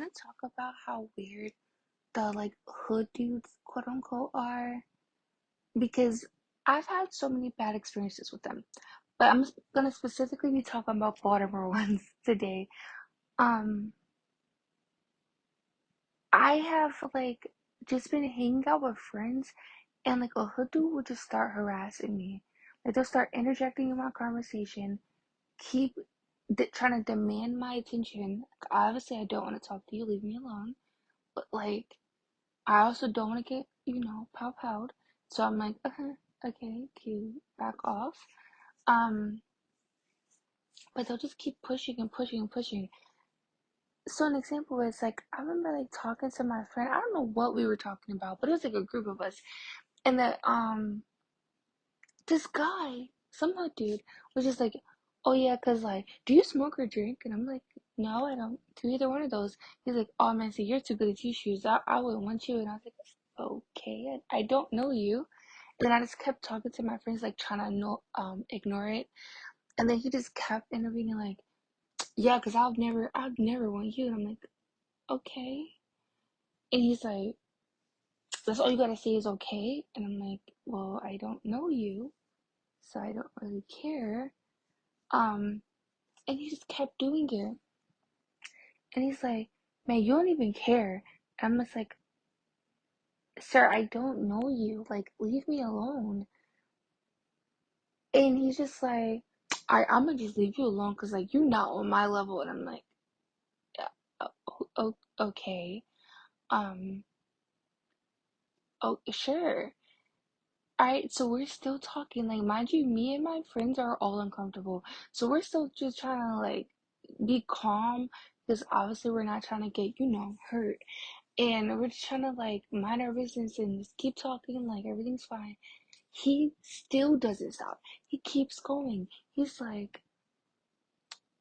to talk about how weird the like hood dudes, quote unquote, are? Because I've had so many bad experiences with them. But I'm gonna specifically be talking about Baltimore ones today. Um, I have like just been hanging out with friends, and like a hood dude will just start harassing me. Like they'll start interjecting in my conversation, keep trying to demand my attention. Like, obviously, I don't want to talk to you. Leave me alone. But like, I also don't want to get pow powed. So I'm like, okay, cute, back off. Um, but they'll just keep pushing and pushing and pushing. So an example is like I remember like talking to my friend. I don't know what we were talking about, but it was like a group of us, and that this guy, some hot dude, was just like, oh yeah, cause like, do you smoke or drink? And I'm like, no, I don't do either one of those. He's like, oh man, see, you're too good at these shoes. I wouldn't want you. And I was like, okay, I don't know you. And then I just kept talking to my friends, like trying to ignore it. And then he just kept intervening, like, yeah, cause I'd never want you. And I'm like, okay. And he's like, that's all you gotta say is okay. And I'm like, well, I don't know you, so I don't really care. Um, and he just kept doing it. And he's like, man, you don't even care. And I'm just like, sir, I don't know you. Like, leave me alone. And he's just like, I'm gonna just leave you alone because, like, you're not on my level. And I'm like, okay. Um, oh, sure. Alright, so we're still talking. Like, mind you, me and my friends are all uncomfortable. So we're still just trying to, like, be calm because obviously we're not trying to get, hurt. And we're just trying to like mind our business and just keep talking like everything's fine. He still doesn't stop. He keeps going. He's like,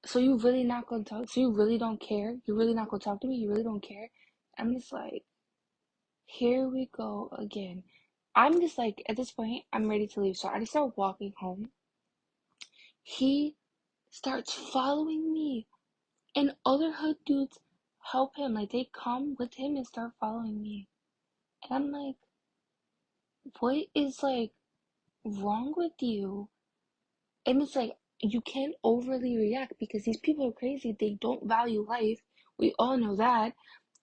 so you really not gonna talk? So you really don't care? You really not gonna talk to me? You really don't care? I'm just like, here we go again. I'm just like, at this point, I'm ready to leave. So I just start walking home. He starts following me, and other hood dudes help him. Like they come with him and start following me. And I'm like, what is like wrong with you? And it's like you can't overly react because these people are crazy. They don't value life. We all know that.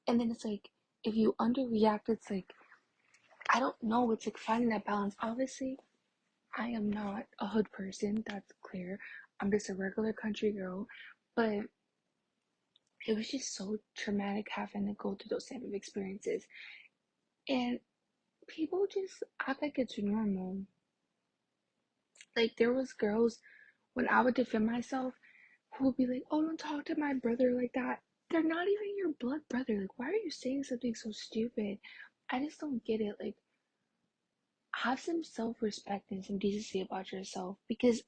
And then it's like if you underreact, it's like I don't know. It's like finding that balance. Obviously, I am not a hood person. That's clear. I'm just a regular country girl. But it was just so traumatic having to go through those type of experiences. And people just act like it's normal. Like there was girls when I would defend myself who would be like, oh, don't talk to my brother like that. They're not even your blood brother. Like, why are you saying something so stupid? I just don't get it. Like, have some self-respect and some decency about yourself. Because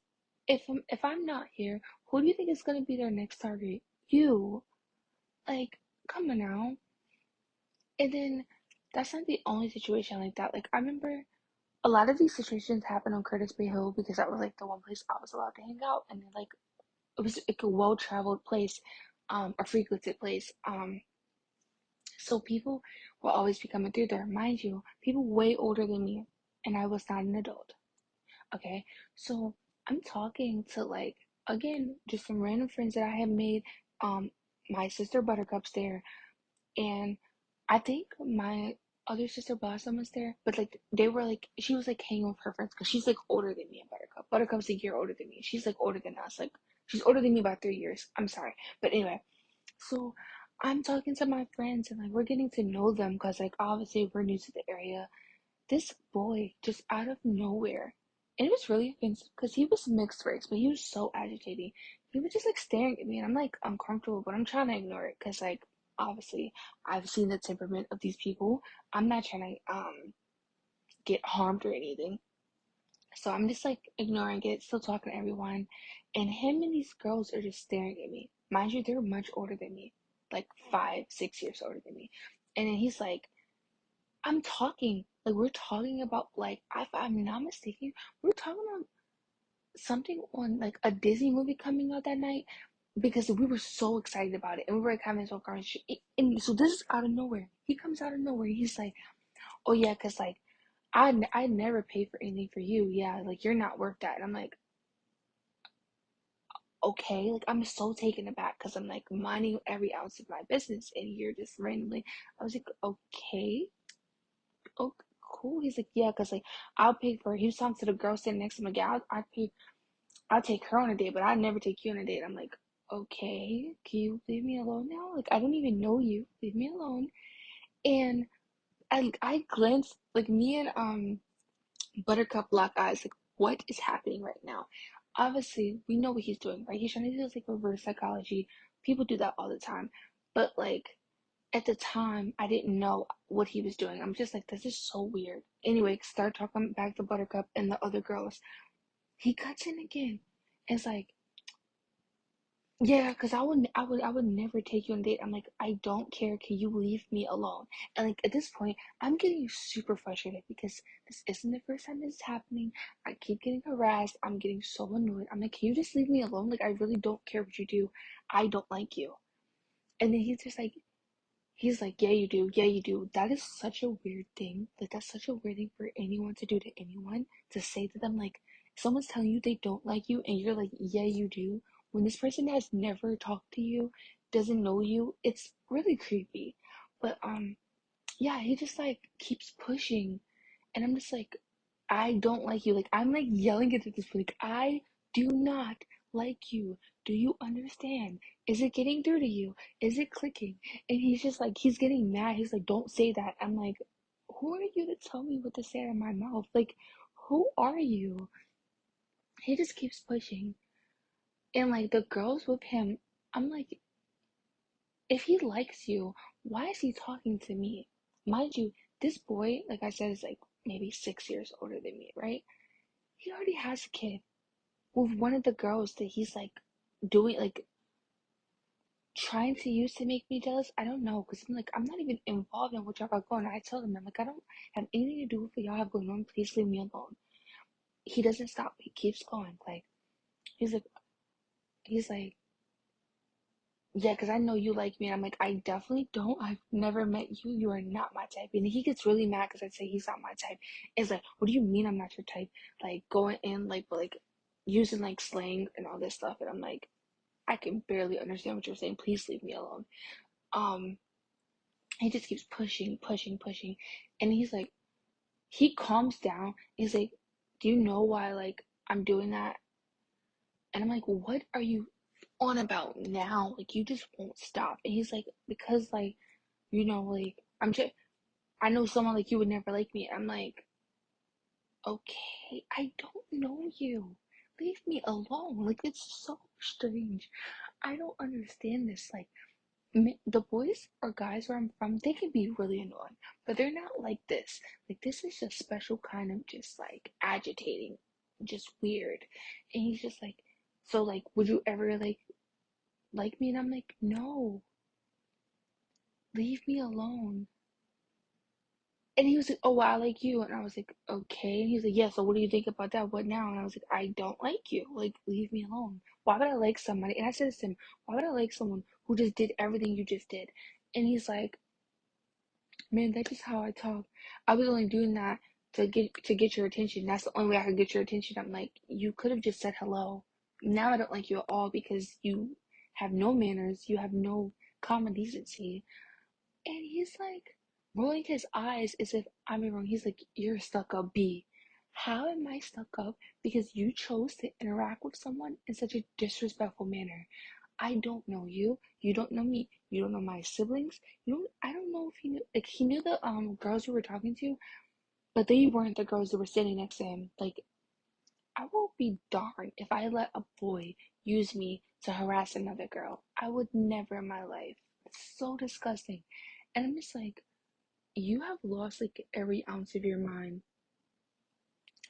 if I'm not here, who do you think is gonna be their next target? You. Like, come on now. And then that's not the only situation like that. Like, I remember a lot of these situations happened on Curtis Bay Hill because that was like the one place I was allowed to hang out, and then like it was like a well-traveled place, a frequented place. So people will always be coming through there. Mind you, people way older than me, and I was not an adult. Okay, so I'm talking to like again just some random friends that I have made. Um, my sister Buttercup's there, and I think my other sister Blossom was there, but like they were like she was like hanging with her friends because she's like older than me and Buttercup. Buttercup's a year older than me. She's like older than us. Like she's older than me by 3 years. I'm sorry, but anyway, so I'm talking to my friends and like we're getting to know them because like obviously we're new to the area. This boy just out of nowhere, and it was really offensive because he was mixed race, but he was so agitating. He was just like staring at me, and I'm like uncomfortable, but I'm trying to ignore it because like obviously I've seen the temperament of these people. I'm not trying to get harmed or anything. So I'm just like ignoring it, still talking to everyone. And him and these girls are just staring at me. Mind you, they're much older than me, like 5, 6 years older than me. And then he's like, I'm talking, like, we're talking about, like, if I'm not mistaken, we're talking about something on, like, a Disney movie coming out that night. because we were so excited about it and we were like having this whole conversation. And so this is out of nowhere. He comes out of nowhere. He's like, "Oh yeah, cause like I never pay for anything for you. Yeah, like you're not worth that." And I'm like, okay, like I'm so taken aback because I'm like minding every ounce of my business and you're just randomly. I was like, okay, oh, cool. He's like, yeah, because like I'll pay for. He was talking to the girl sitting next to him. Like, yeah, I pay. I'll take her on a date, but I never take you on a date. I'm like, okay, can you leave me alone now? Like I don't even know you. Leave me alone. And I glanced like me and Buttercup lock eyes. Like what is happening right now? Obviously, we know what he's doing, right? He's trying to do this like reverse psychology. People do that all the time, but like at the time, I didn't know what he was doing. I'm just like, this is so weird. Anyway, start talking back to Buttercup and the other girls. He cuts in again. It's like, yeah, because I would never take you on a date. I'm like, I don't care. Can you leave me alone? And like at this point, I'm getting super frustrated because this isn't the first time this is happening. I keep getting harassed. I'm getting so annoyed. I'm like, can you just leave me alone? Like I really don't care what you do. I don't like you. And then he's like, yeah, you do. Yeah, you do. That is such a weird thing. Like, that's such a weird thing for anyone to do to anyone. To say to them, like, someone's telling you they don't like you, and you're like, yeah, you do. When this person has never talked to you, doesn't know you, it's really creepy. But, yeah, he just, like, keeps pushing. And I'm just like, I don't like you. Like, I'm like yelling at this point. Like, I do not like you. Do you understand? Is it getting through to you? Is it clicking? And he's just like, he's getting mad. He's like, don't say that. I'm like, who are you to tell me what to say out of my mouth? Like, who are you? He just keeps pushing. And like, the girls with him, I'm like, if he likes you, why is he talking to me? Mind you, this boy, like I said, is like maybe 6 years older than me, right? He already has a kid with one of the girls that he's like doing, like trying to use to make me jealous. I don't know, because I'm like, I'm not even involved in what y'all got going on. I tell him, I'm like, I don't have anything to do with what y'all have going on. Please leave me alone. He doesn't stop. He keeps going. Like, he's like, he's like, yeah, because I know you like me. And I'm like, I definitely don't. I've never met you. You are not my type. And he gets really mad because I say he's not my type. It's like, what do you mean I'm not your type? Like, going in, like using like slang and all this stuff. And I'm like, I can barely understand what you're saying. Please leave me alone. Um, he just keeps pushing, pushing, pushing. And he's like, he calms down. He's like, do you know why, like, I'm doing that? And I'm like, what are you on about now? Like, you just won't stop. And he's like, because, like, like, I know someone like you would never like me. I'm like, okay, I don't know you. Leave me alone. Like, it's so strange. I don't understand this. Like, the boys or guys where I'm from, they can be really annoying, but they're not like this. Like, this is just special kind of just like agitating, just weird. And he's just like, so like, would you ever like me? And I'm like, no, leave me alone. And he was like, oh, well, I like you. And I was like, okay. And he was like, yeah, so what do you think about that? What now? And I was like, I don't like you. Like, leave me alone. Why would I like somebody? And I said this to him, why would I like someone who just did everything you just did? And he's like, man, that's just how I talk. I was only doing that to get your attention. That's the only way I could get your attention. I'm like, you could have just said hello. Now I don't like you at all because you have no manners. You have no common decency. And he's like rolling his eyes as if I'm wrong. He's like, you're stuck up, B. How am I stuck up? Because you chose to interact with someone in such a disrespectful manner. I don't know you. You don't know me. You don't know my siblings. I don't know if he knew, like, he knew the girls you were talking to, but they weren't the girls that were sitting next to him. Like, I will be darned if I let a boy use me to harass another girl. I would never in my life. It's so disgusting. And I'm just like, you have lost like every ounce of your mind,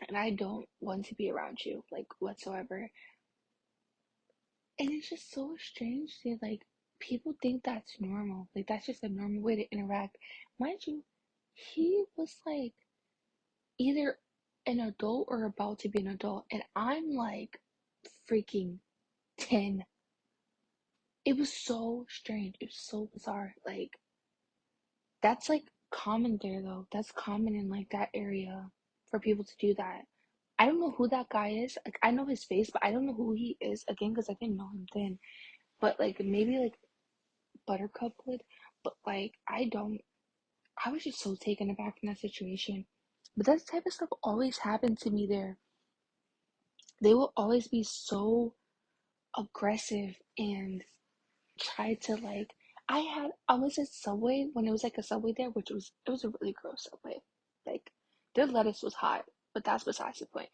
and I don't want to be around you like whatsoever. And it's just so strange that like people think that's normal. Like that's just a normal way to interact. Mind you, he was like either an adult or about to be an adult, and I'm like freaking 10. It was so strange. It was so bizarre. Like, that's like common there though. That's common in like that area for people to do that. I don't know who that guy is. Like, I know his face, but I don't know who he is again because I didn't know him then. But like maybe like Buttercup would, but like I don't. I was just so taken aback in that situation. But that type of stuff always happened to me there. They will always be so aggressive and try to like. I was at Subway when it was like a Subway there, which was it was a really gross Subway. Like their lettuce was hot, but that's besides the point.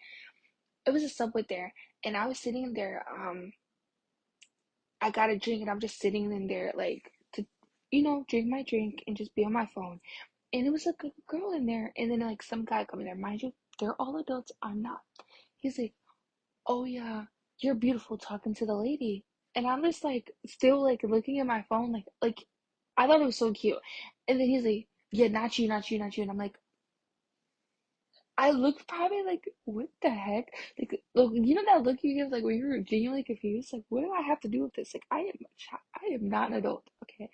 It was a Subway there, and I was sitting there. I got a drink, and I'm just sitting in there like to, drink my drink and just be on my phone. And it was like a girl in there, and then like some guy coming there. Mind you, they're all adults. I'm not. He's like, "Oh yeah, you're beautiful," talking to the lady, and I'm just like still like looking at my phone, like I thought it was so cute. And then he's like, "Yeah, not you, not you, not you," and I'm like, I looked probably like, what the heck? Like, look, you know that look you give like when you're genuinely confused. Like, what do I have to do with this? Like, I am not an adult. Okay.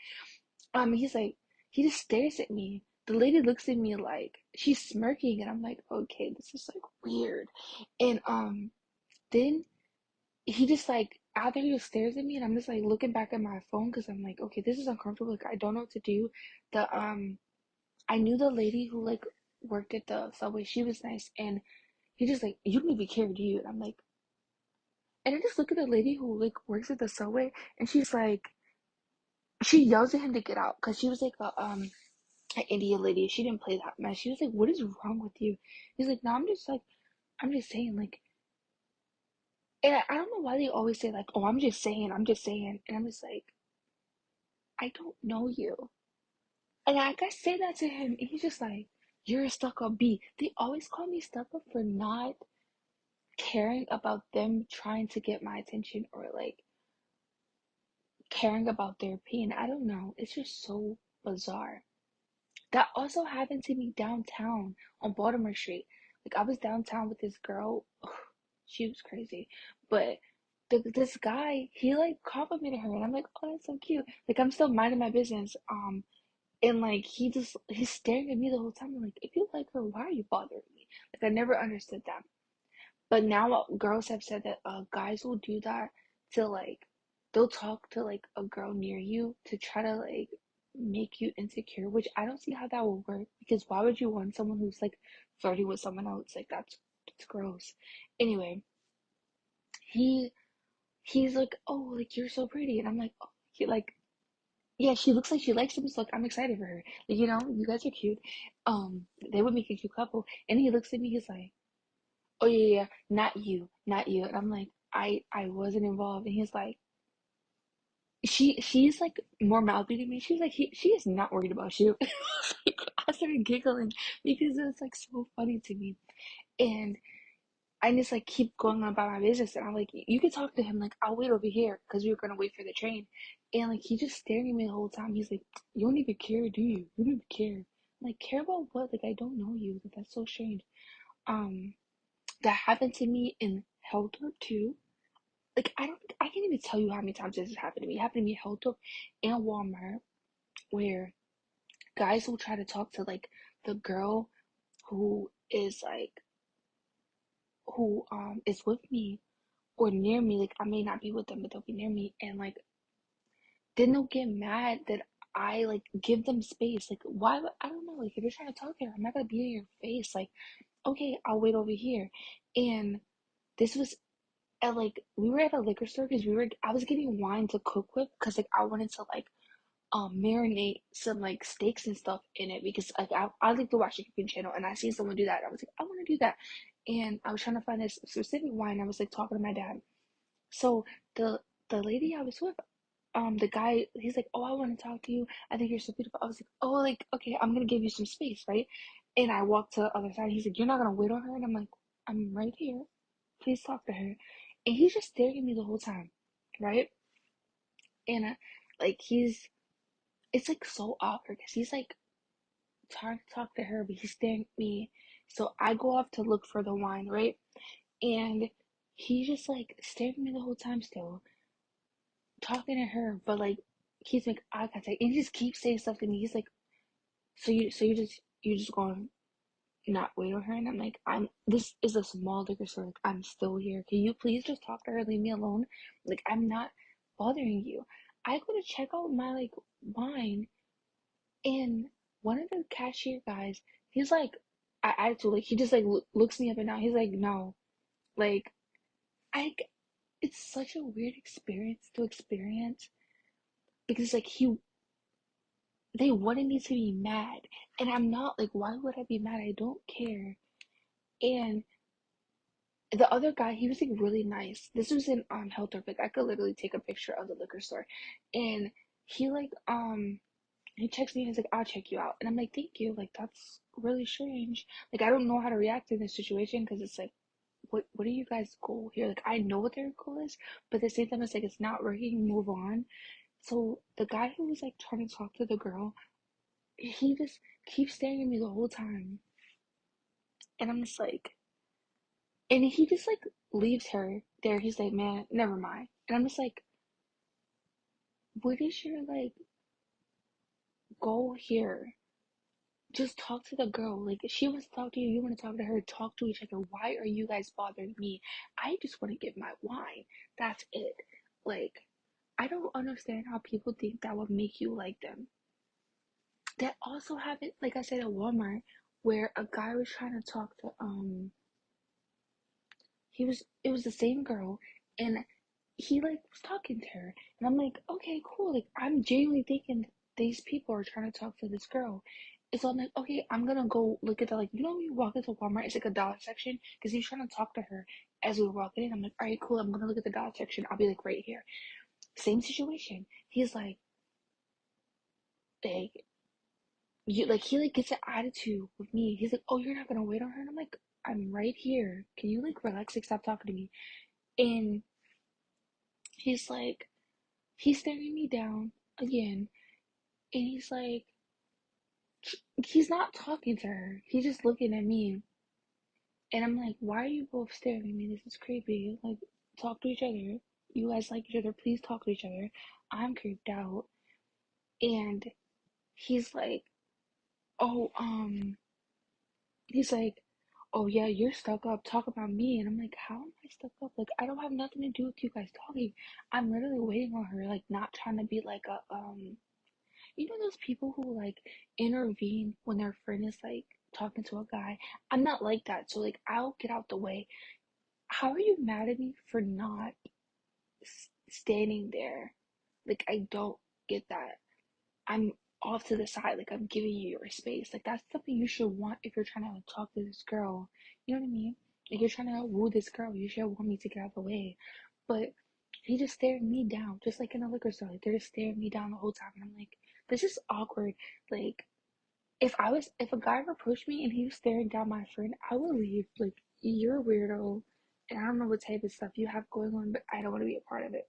He's like, he just stares at me. The lady looks at me like she's smirking, and I'm like, okay, this is like weird. And then he just like after he just stares at me, and I'm just like looking back at my phone because I'm like, okay, this is uncomfortable. Like, I don't know what to do. The I knew the lady who like worked at the subway. She was nice, and he just like, you don't even care, do you? And I'm like, and I just look at the lady who like works at the subway, and she's like, she yells at him to get out because she was like an Indian lady. She didn't play that much. She was like, what is wrong with you? He's like, no, I'm just saying, like, and I don't know why they always say like, oh, I'm just saying, and I'm just like, I don't know you, and like I say that to him, and he's just like, you're a stuck up B. They always call me stuck up for not caring about them trying to get my attention or like caring about their pain. I don't know. It's just so bizarre. That also happened to me downtown on Baltimore Street. Like I was downtown with this girl. Ugh, she was crazy. But this guy, he like complimented her and I'm like, oh, that's so cute. Like I'm still minding my business. And like he's staring at me the whole time. I'm like, if you like her, why are you bothering me? Like I never understood that. But now girls have said that guys will do that to like they'll talk to like a girl near you to try to like make you insecure, which I don't see how that will work because why would you want someone who's like flirting with someone else? Like that's gross. Anyway, he he's like, oh, like you're so pretty, and I'm like, oh, he like yeah, she looks like she likes him, so like I'm excited for her. Like you guys are cute. They would make a cute couple. And he looks at me, he's like, oh yeah, not you, not you. And I'm like, I wasn't involved. And he's like, she's like more mouthy than me. She's like, she is not worried about you. I started giggling because it's like so funny to me. And I just like keep going on about my business. And I'm like, you can talk to him. Like, I'll wait over here because we were gonna wait for the train. And like he just staring at me the whole time. He's like, you don't even care, do you? You don't even care. I'm like, care about what? Like I don't know you. Like that's so strange. Um, that happened to me in Heldorp too. Like I can't even tell you how many times this has happened to me. It happened to me at Heldorp and Walmart where guys will try to talk to like the girl who is like who is with me or near me. Like I may not be with them, but they'll be near me, and like then they'll get mad that I like give them space. Like why? I don't know. Like if you're trying to talk to her, I'm not gonna be in your face. Like okay, I'll wait over here. And this was at like we were at a liquor store because I was getting wine to cook with because like I wanted to like marinate some like steaks and stuff in it because like I like to watch the cooking channel and I seen someone do that. I was like, I want to do that. And I was trying to find this specific wine. I was like talking to my dad. So the lady I was with, the guy, he's like, oh, I want to talk to you. I think you're so beautiful. I was like, oh, like, okay, I'm gonna give you some space, right? And I walked to the other side. He's like, you're not gonna wait on her? And I'm like, I'm right here. Please talk to her. And he's just staring at me the whole time, right? And like it's like so awkward because he's like trying to talk to her, but he's staring at me. So I go off to look for the wine, right? And he's just like staring at me the whole time still. talking to her, but like he's making eye contact and he just keeps saying stuff to me. He's like, so you just gonna not wait on her? And I'm like, this is a small liquor store. Like, I'm still here. Can you please just talk to her? Leave me alone. Like, I'm not bothering you. I go to check out my like wine, and one of the cashier guys, he's like, I told like he just like looks me up and down. He's like, no, like I. It's such a weird experience to experience because like they wanted me to be mad, and I'm not. Like, why would I be mad? I don't care. And the other guy, he was like really nice. This was in Hilltop. Like, I could literally take a picture of the liquor store, and he like he checks me and he's like, I'll check you out, and I'm like, thank you. Like, that's really strange. Like, I don't know how to react in this situation because it's like, what are you guys' goal here? Like, I know what their goal is, but at the same time, it's like it's not working. Move on. So the guy who was like trying to talk to the girl, he just keeps staring at me the whole time, and I'm just like, and he just like leaves her there. He's like, man, never mind. And I'm just like, what is your like goal here? Just talk to the girl. Like, she wants to talk to you, you want to talk to her, talk to each other. Why are you guys bothering me? I just want to get my wine. That's it. Like, I don't understand how people think that would make you like them. That also happened, like I said, at Walmart, where a guy was trying to talk to it was the same girl, and he like was talking to her, and I'm like, okay, cool. Like, I'm genuinely thinking these people are trying to talk to this girl. And so I'm like, okay, I'm gonna go look at the, like, when you walk into Walmart, it's like a dollar section, because he's trying to talk to her as we were walking in. I'm like, all right, cool, I'm gonna look at the dollar section. I'll be like right here. Same situation. He's like you, like, he like gets an attitude with me. He's like, oh, you're not gonna wait on her? And I'm like, I'm right here. Can you like relax? Like, stop talking to me. And he's like, he's staring me down again, and he's not talking to her. He's just looking at me. And I'm like, why are you both staring at me? This is creepy. Like, talk to each other. You guys like each other. Please talk to each other. I'm creeped out. And he's like, oh, he's like, oh yeah, you're stuck up. Talk about me. And I'm like, how am I stuck up? Like, I don't have nothing to do with you guys talking. I'm literally waiting on her, like, not trying to be like a, you know those people who like intervene when their friend is like talking to a guy? I'm not like that. So like, I'll get out the way. How are you mad at me for not standing there? Like, I don't get that. I'm off to the side, like I'm giving you your space. Like, that's something you should want if you're trying to like, talk to this girl. You know what I mean? Like, you're trying to woo this girl. You should want me to get out of the way. But he just stared me down, just like in a liquor store. Like, they're just staring me down the whole time, and I'm like, this is awkward. Like, if a guy approached me and he was staring down my friend, I would leave. Like, you're a weirdo, and I don't know what type of stuff you have going on, but I don't want to be a part of it.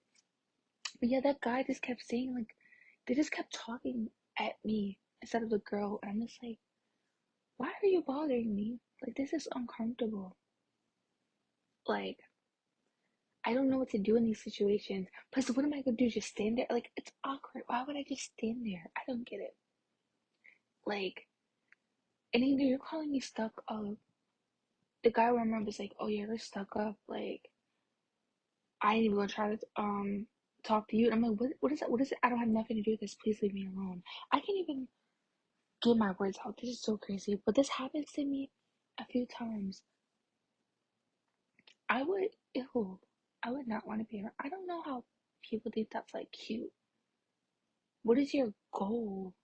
But yeah, that guy just kept saying, like, they just kept talking at me instead of the girl, and I'm just like, why are you bothering me? Like, this is uncomfortable. Like, I don't know what to do in these situations. Plus, what am I gonna do? Just stand there? Like, it's awkward. Why would I just stand there? I don't get it. Like, and either you're calling me stuck up. The guy I remember was like, oh yeah, you're stuck up. Like, I ain't even gonna try to talk to you. And I'm like, what is that? What is it? I don't have nothing to do with this. Please leave me alone. I can't even get my words out. This is so crazy. But this happens to me a few times. I would, ew, I would not want to be around. I don't know how people think that's like cute. What is your goal?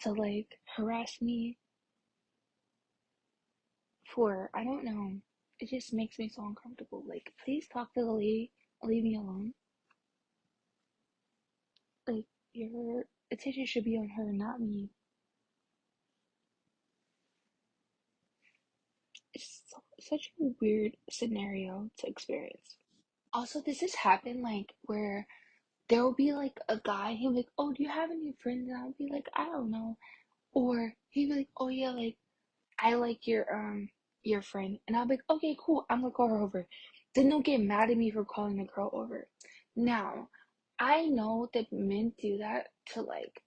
To like harass me for, I don't know. It just makes me so uncomfortable. Like, please talk to the lady, leave me alone. Like, your attention should be on her, not me. It's such a weird scenario to experience. Also, does this happen like where there will be like a guy, he'll be like, oh, do you have any friends? And I'll be like, I don't know. Or he'd be like, oh yeah, like, I like your friend. And I'll be like, okay, cool, I'm gonna call her over. Then they'll get mad at me for calling the girl over. Now, I know that men do that to like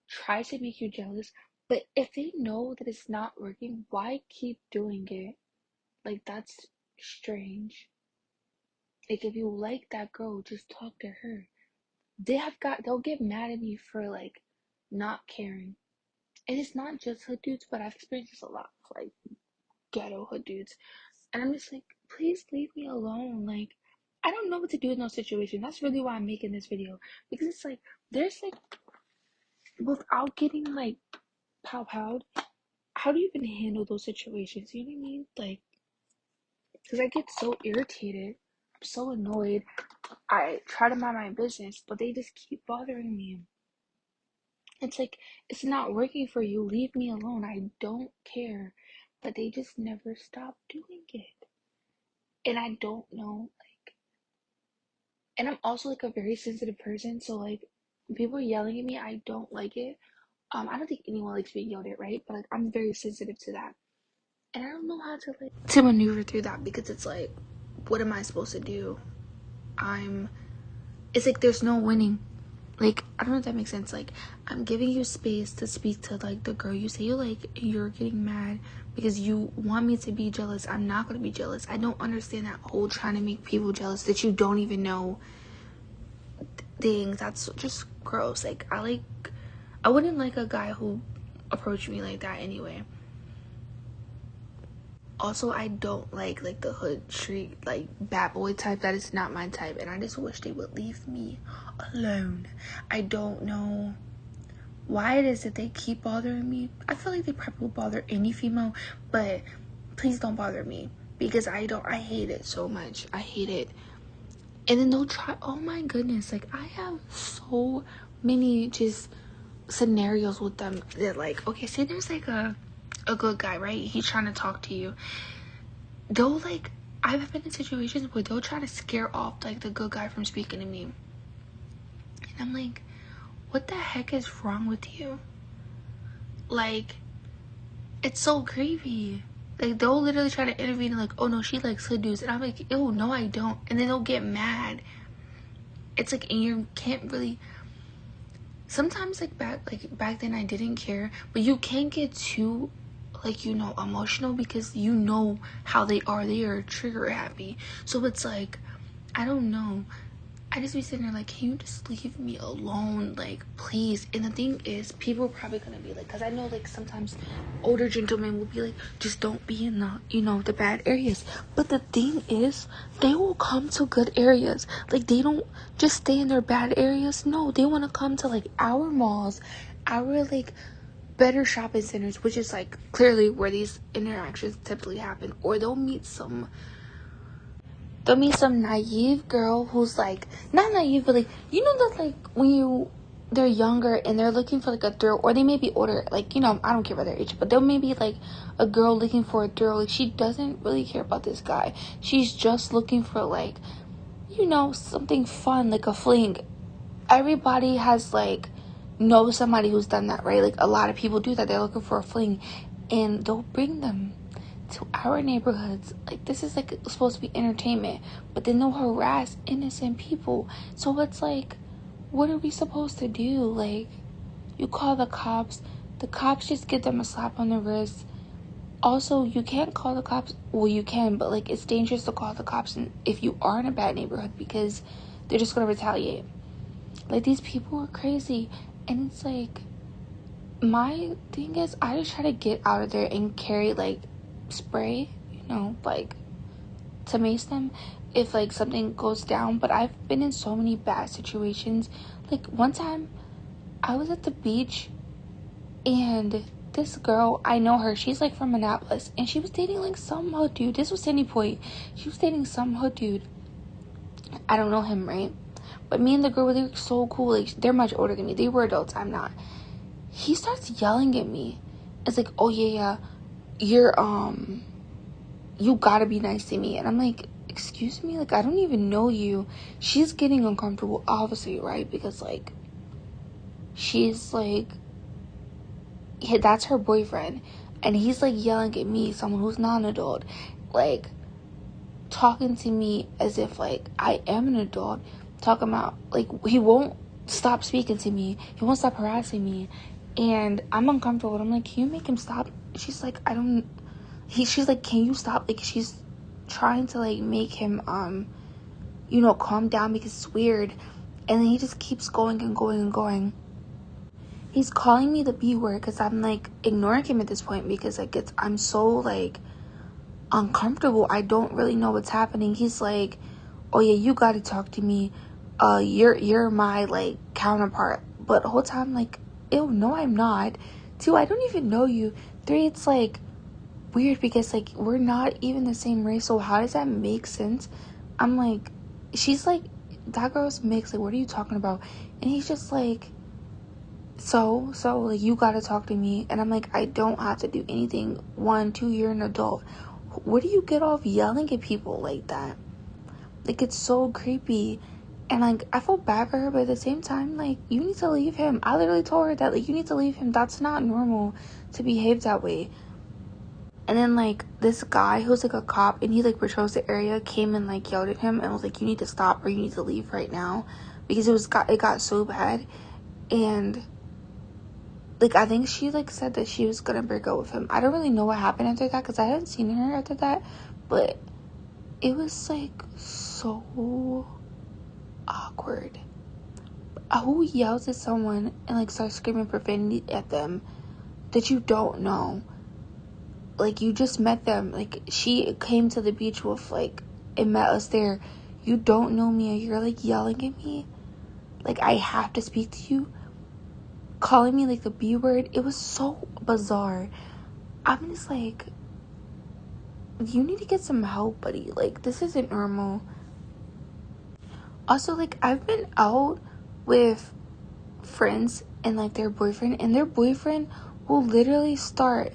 try to make you jealous, but if they know that it's not working, why keep doing it? Like, that's strange. Like, if you like that girl, just talk to her. They'll get mad at me for like not caring. And it's not just hood dudes, but I've experienced this a lot with like ghetto hood dudes. And I'm just like, please leave me alone. Like, I don't know what to do in those situations. That's really why I'm making this video. Because it's like, there's like, without getting like pow-powed, how do you even handle those situations? You know what I mean? Like, because I get so irritated. I'm so annoyed. I try to mind my business, but they just keep bothering me. It's like, it's not working for you. Leave me alone. I don't care. But they just never stop doing it. And I don't know, like, and I'm also like a very sensitive person. So, like, when people are yelling at me, I don't like it. I don't think anyone likes being yelled at, right? But like, I'm very sensitive to that. And I don't know how to like to maneuver through that because it's like, what am I supposed to do? I'm it's like there's no winning. Like, I don't know if that makes sense. Like, I'm giving you space to speak to like the girl you say you like, and you're getting mad because you want me to be jealous. I'm not gonna be jealous. I don't understand that whole trying to make people jealous that you don't even know thing. That's just gross. Like, I wouldn't like a guy who approached me like that anyway. Also, I don't like the hood street like bad boy type. That is not my type, and I just wish they would leave me alone. I don't know why it is that they keep bothering me. I feel like they probably bother any female, but please don't bother me because I hate it so much. I hate it. And then they'll try, oh my goodness, like, I have so many just scenarios with them that, like, okay, say there's like a good guy, right? He's trying to talk to you. They'll like, I've been in situations where they'll try to scare off like the good guy from speaking to me. And I'm like, what the heck is wrong with you? Like, it's so creepy. Like, they'll literally try to intervene and like, oh no, she likes hood dudes. And I'm like, ew, no I don't. And then they'll get mad. It's like, and you can't really, sometimes like back then I didn't care, but you can't get too like, you know, emotional because you know how they are trigger happy. So it's like, I don't know, I just be sitting there like, can you just leave me alone, like, please? And the thing is, people are probably gonna be like, because I know like sometimes older gentlemen will be like, just don't be in the, you know, the bad areas. But the thing is, they will come to good areas. Like, they don't just stay in their bad areas. No, they want to come to like our malls, our like better shopping centers, which is like clearly where these interactions typically happen. Or they'll meet some naive girl who's like, not naive, but like, you know that like when they're younger and they're looking for like a thrill, or they may be older, like, you know, I don't care about their age, but there may be like a girl looking for a thrill. Like, she doesn't really care about this guy. She's just looking for like, you know, something fun, like a fling. Everybody has like knows somebody who's done that, right? Like, a lot of people do that. They're looking for a fling, and they'll bring them to our neighborhoods. Like, this is like supposed to be entertainment, but then they'll harass innocent people. So it's like, what are we supposed to do? Like, you call the cops just give them a slap on the wrist. Also, you can't call the cops. Well, you can, but like, it's dangerous to call the cops if you are in a bad neighborhood, because they're just gonna retaliate. Like, these people are crazy. And it's like, my thing is, I just try to get out of there and carry like spray, you know, like to mace them if like something goes down. But I've been in so many bad situations. Like, one time I was at the beach, and this girl, I know her, she's like from Annapolis, and she was dating like some hood dude. This was Sandy Point. She was dating some hood dude. I don't know him, right? But me and the girl, they were so cool. Like, they're much older than me. They were adults, I'm not. He starts yelling at me. It's like, oh yeah, you're you gotta be nice to me. And I'm like, excuse me, like, I don't even know you. She's getting uncomfortable, obviously, right? Because like, she's like, that's her boyfriend, and he's like yelling at me, someone who's not an adult, like talking to me as if like I am an adult. talking about, like, he won't stop speaking to me. He won't stop harassing me. And I'm uncomfortable. And I'm like, can you make him stop? She's like, she's like, can you stop? Like, she's trying to, like, make him, calm down because it's weird. And then he just keeps going and going and going. He's calling me the B word because I'm, like, ignoring him at this point because, like, I'm so, like, uncomfortable. I don't really know what's happening. He's like, oh yeah, you gotta talk to me. You're my, like, counterpart. But the whole time, like, ew, no, I'm not. 2, I don't even know you. 3, it's, like, weird because, like, we're not even the same race, so how does that make sense? I'm like, she's like, that girl's mixed, like, what are you talking about? And he's just like, so like, you gotta talk to me. And I'm like, I don't have to do anything. 1, 2, you're an adult. Where do you get off yelling at people like that? Like, it's so creepy. And, like, I feel bad for her, but at the same time, like, you need to leave him. I literally told her that, like, you need to leave him. That's not normal to behave that way. And then, like, this guy who's, like, a cop, and he, like, patrols the area, came and, like, yelled at him and was like, you need to stop or you need to leave right now. Because it got so bad. And, like, I think she, like, said that she was gonna break up with him. I don't really know what happened after that because I haven't seen her after that. But it was, like, so awkward. Who yells at someone and, like, starts screaming profanity at them that you don't know? Like, you just met them. Like, she came to the beach with, like, and met us there. You don't know me and you're, like, yelling at me. Like, I have to speak to you. Calling me, like, the B word. It was so bizarre. I'm just like, you need to get some help, buddy. Like, this isn't normal. Also, like, I've been out with friends and, like, their boyfriend. And their boyfriend will literally start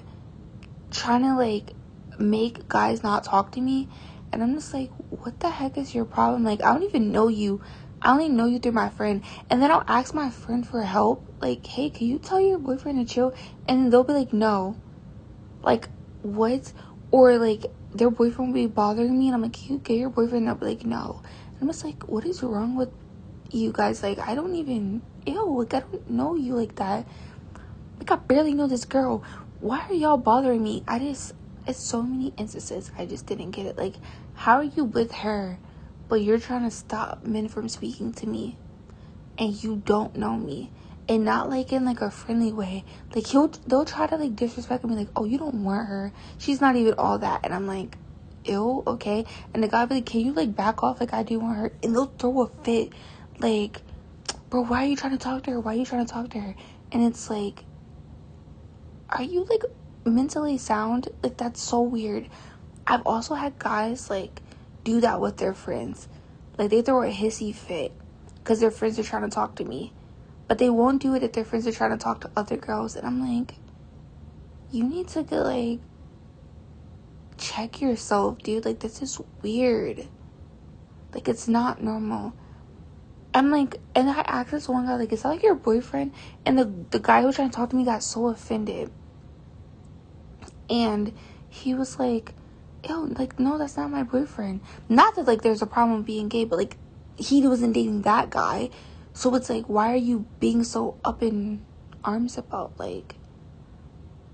trying to, like, make guys not talk to me. And I'm just like, what the heck is your problem? Like, I don't even know you. I only know you through my friend. And then I'll ask my friend for help. Like, hey, can you tell your boyfriend to chill? And they'll be like, no. Like, what? Or, like, their boyfriend will be bothering me. And I'm like, can you get your boyfriend? And they'll be like, no. And I'm just like, what is wrong with you guys? Like, I don't even, like, I don't know you like that. Like, I barely know this girl. Why are y'all bothering me? It's so many instances I just didn't get it. Like, how are you with her, but you're trying to stop men from speaking to me, and you don't know me, and not, like, in, like, a friendly way. Like, they'll try to, like, disrespect me, like, oh, you don't want her. She's not even all that. And I'm like, ew, okay. And the guy be like, can you, like, back off? Like, I do want her. And they'll throw a fit. Like, bro, why are you trying to talk to her? Why are you trying to talk to her? And it's like, are you, like, mentally sound? Like, that's so weird. I've also had guys, like, do that with their friends. Like, they throw a hissy fit because their friends are trying to talk to me, but they won't do it if their friends are trying to talk to other girls. And I'm like, you need to get, like, check yourself, dude. Like, this is weird. Like, it's not normal. I'm like, and I asked this one guy, like, is that, like, your boyfriend? And the guy who was trying to talk to me got so offended. And he was like, ew, like, no, that's not my boyfriend. Not that, like, there's a problem with being gay, but, like, he wasn't dating that guy. So it's like, why are you being so up in arms about, like,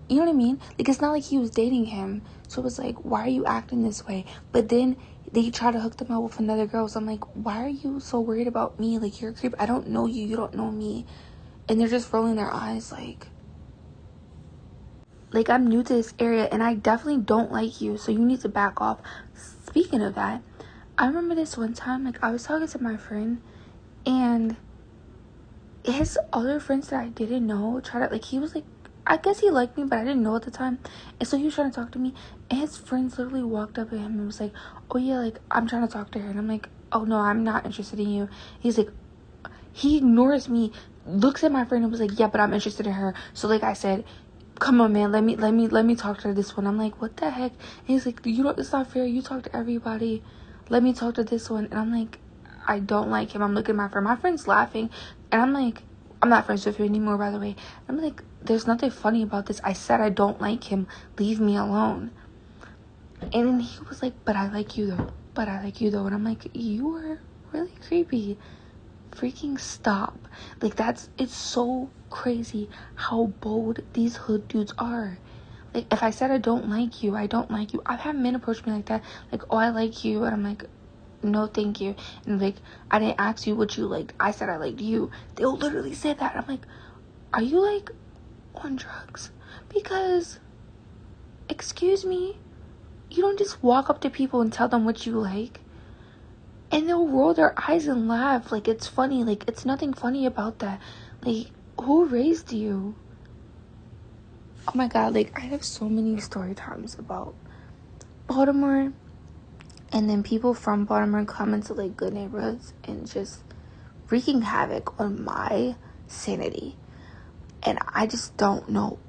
you know what I mean? Like, it's not like he was dating him. So it was like, why are you acting this way? But then they try to hook them up with another girl. So I'm like, why are you so worried about me? Like, you're a creep. I don't know you. You don't know me. And they're just rolling their eyes like, I'm new to this area and I definitely don't like you, so you need to back off. Speaking of that, I remember this one time, like, I was talking to my friend and his other friends that I didn't know tried to, like, he was like, I guess he liked me, but I didn't know at the time. And so he was trying to talk to me, and his friends literally walked up at him and was like, oh yeah, like, I'm trying to talk to her. And I'm like, oh no, I'm not interested in you. He's like, he ignores me, looks at my friend and was like, yeah, but I'm interested in her. So, like, I said, come on, man, let me talk to this one. I'm like, what the heck? And he's like, it's not fair. You talk to everybody. Let me talk to this one. And I'm like, I don't like him. I'm looking at my friend. My friend's laughing. And I'm like, I'm not friends with him anymore, by the way. I'm like, there's nothing funny about this. I said I don't like him. Leave me alone. And then he was like, but I like you though. And I'm like, you are really creepy. freaking stop. Like, it's so crazy how bold these hood dudes are. Like, if I said I don't like you, I don't like you. I've had men approach me like that. Like, oh, I like you. And I'm like, no, thank you. And like, I didn't ask you what you liked. I said I liked you. They'll literally say that. I'm like, are you like on drugs? Because, excuse me, you don't just walk up to people and tell them what you like. And they'll roll their eyes and laugh like it's funny. Like, it's nothing funny about that. Like, who raised you? Oh my god, like, I have so many story times about Baltimore. And then people from Baltimore come into, like, good neighborhoods and just wreaking havoc on my sanity. And I just don't know.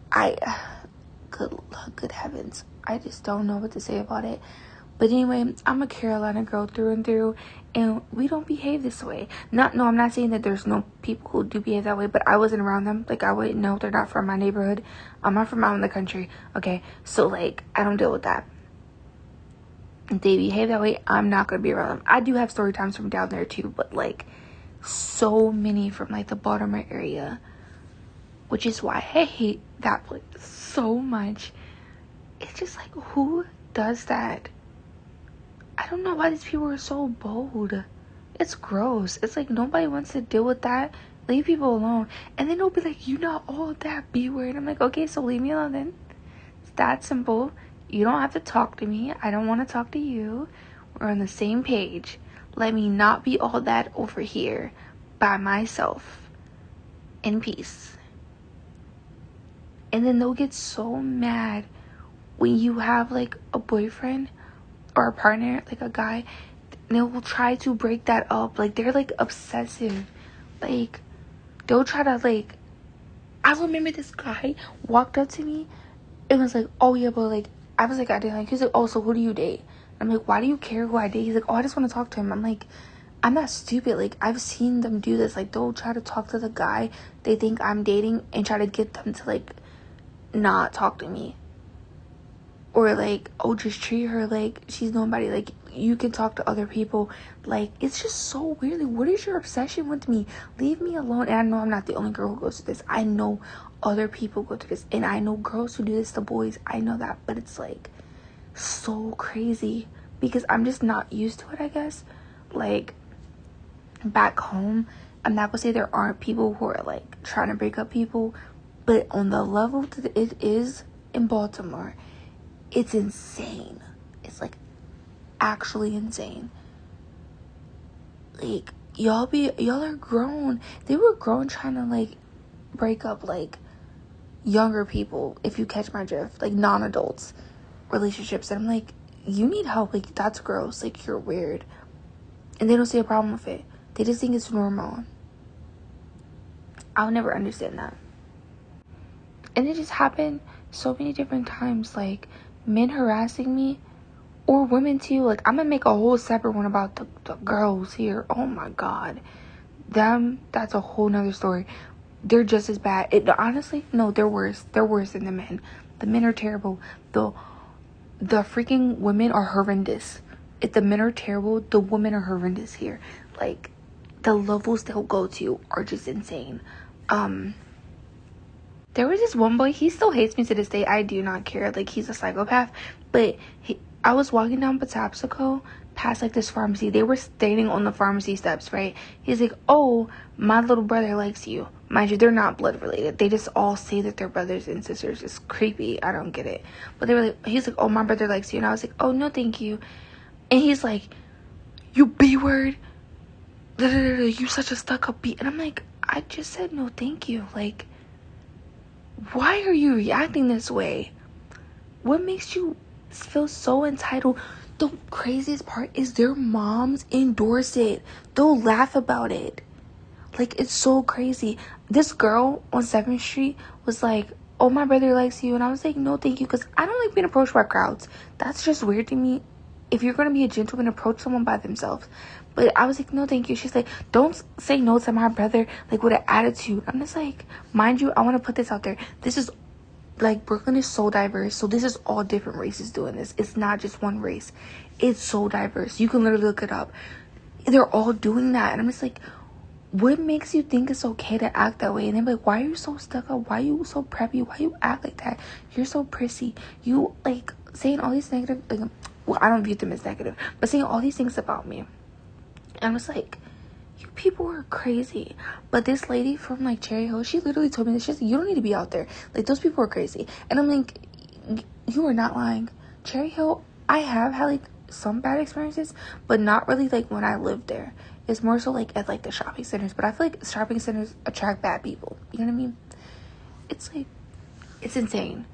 Good heavens. I just don't know what to say about it. But anyway, I'm a Carolina girl through and through, and we don't behave this way. I'm not saying that there's no people who do behave that way, but I wasn't around them. Like, I wouldn't know. They're not from my neighborhood. I'm not from out in the country. Okay, so, like, I don't deal with that. If they behave that way, I'm not going to be around them. I do have story times from down there, too, but, like, so many from, like, the Baltimore area, which is why I hate that place so much. It's just, like, who does that? I don't know why these people are so bold. It's gross. It's like nobody wants to deal with that. Leave people alone. And then they'll be like, you know all that B word. I'm like, okay, so leave me alone then. It's that simple. You don't have to talk to me. I don't want to talk to you. We're on the same page. Let me not be all that over here by myself in peace. And then they'll get so mad when you have like a boyfriend or a partner, like a guy. They will try to break that up. Like, they're like obsessive. Like, they'll try to, like, I remember this guy walked up to me and was like, oh yeah, but like, I was like, I didn't like. He's like, oh, so who do you date? I'm like, why do you care who I date? He's like, oh, I just want to talk to him. I'm like, I'm not stupid. Like, I've seen them do this. Like, they'll try to talk to the guy they think I'm dating and try to get them to like not talk to me. Or like, oh, just treat her like she's nobody. Like, you can talk to other people. Like, it's just so weird. Like, what is your obsession with me? Leave me alone. And I know I'm not the only girl who goes through this. I know other people go through this. And I know girls who do this to boys. I know that. But it's like so crazy because I'm just not used to it, I guess. Like, back home, I'm not gonna say there aren't people who are like trying to break up people. But on the level that it is in Baltimore, it's insane. It's like actually insane. Like, y'all are grown. They were grown trying to like break up like younger people, if you catch my drift, like non-adults relationships. And I'm like, you need help. Like, that's gross. Like, you're weird. And they don't see a problem with it. They just think it's normal. I'll never understand that. And it just happened so many different times. Like, men harassing me, or women too. Like, I'm gonna make a whole separate one about the girls here. Oh my god, that's a whole nother story. They're just as bad. Honestly, no, they're worse than the men. The men are terrible. The freaking women are horrendous. If the men are terrible, the women are horrendous here. Like, the levels they'll go to are just insane. There was this one boy, he still hates me to this day. I do not care. Like, he's a psychopath. But I was walking down Patapsco past, like, this pharmacy. They were standing on the pharmacy steps, right? He's like, oh, my little brother likes you. Mind you, they're not blood related. They just all say that they're brothers and sisters. It's creepy. I don't get it. But they were like, he's like, oh, my brother likes you. And I was like, oh, no, thank you. And he's like, you B-word. You such a stuck-up B. And I'm like, I just said no, thank you. Like, why are you reacting this way? What makes you feel so entitled? The craziest part is their moms endorse it. They'll laugh about it. Like, it's so crazy. This girl on 7th Street was like, oh, my brother likes you. And I was like, no, thank you. Because I don't like being approached by crowds. That's just weird to me. If you're going to be a gentleman, approach someone by themselves. But I was like, no, thank you. She's like, don't say no to my brother, like, with an attitude. I'm just like, mind you, I want to put this out there. This is, like, Brooklyn is so diverse. So this is all different races doing this. It's not just one race. It's so diverse. You can literally look it up. They're all doing that. And I'm just like, what makes you think it's okay to act that way? And they're like, why are you so stuck up? Why are you so preppy? Why you act like that? You're so prissy. You, like, saying all these negative, like, well, I don't view them as negative, but saying all these things about me. And I was like, you people are crazy. But this lady from, like, Cherry Hill, she literally told me this. She's like, you don't need to be out there. Like, those people are crazy. And I'm like, you are not lying. Cherry Hill, I have had, like, some bad experiences, but not really, like, when I lived there. It's more so, like, at, like, the shopping centers. But I feel like shopping centers attract bad people. You know what I mean? It's, like, it's insane.